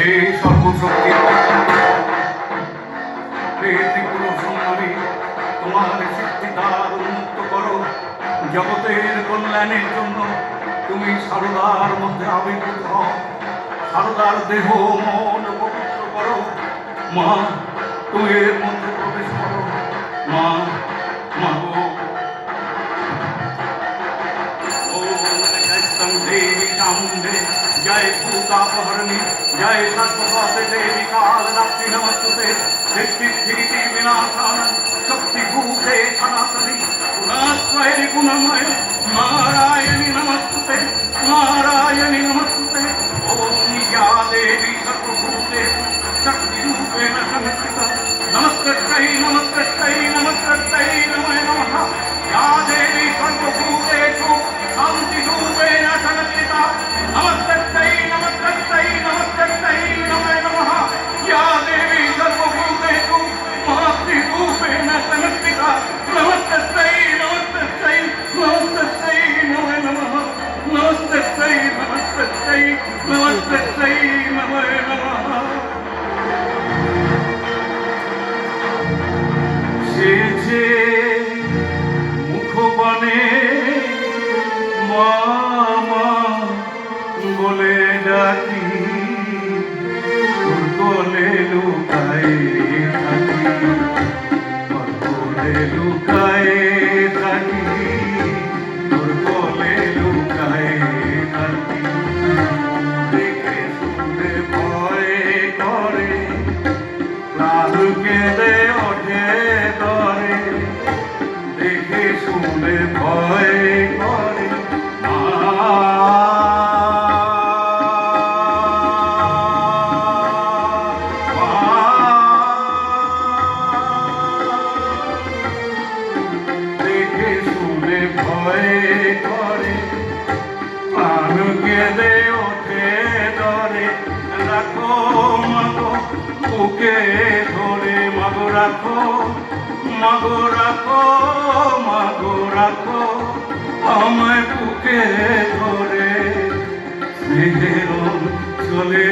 সর্বশক্তি ত্রিপুর সুন্দরী, তোমার সিদ্ধিদ্বার উন্মুক্ত করো। জগতের কল্যাণের জন্য তুমি সারদার মধ্যে আবির্ভূত হও। সারদার দেহ মন পবিত্র করো। মা, তুমি এর মধ্যে প্রবেশ করো। মা, মা গো, देवी चामुंडे, जय भूतापहरणी, जय सर्वपाते देवी कालरात्रि नमस्तुते। सृष्टि विनाशान शक्ति भूते सनातनी, गुणाश्रय गुणमय नारायणी नमस्तुते, नारायणी नमस्तुते। ओम या देवी सर्वभूते शक्ति रूपेण संस्थिता, नमस्कृत्यै नमस्कृत्यै नमस्कृत्यै नमो नमः। या देवी सर्वभूतेषु शांति रूपेण संस्थिता, नमस्कृत्यै नमस्कृत्यै नमस्कृत्यै नमो नमः। या देवी सर्वभूतेषु महत्ति रूपेण संस्थिता, नमस्कृत्यै नमस्कृत्यै नमस्कृत्यै नमो नमः। नमस्कृत्यै नमस्कृत्यै नमस्कृत्यै नमो नमः। से मुखबने मामा बोले डाकी, कोले लुकाए थाकी, कोले लुकाए थाकी, कोले लुकाए थाकी। देखे सुने भय करे, प्राण केंदे ओठे डरे। देखे सुने भय करे, দেখে শুনে ভয় করে, প্রাণ কেঁদে ওঠে ডরে। রাখো মাগো বুকে ধরে, মাগো রাখো, মাগো রাখো, মাগো রাখো আমায় বুকে ধরে। স্নেহের চলে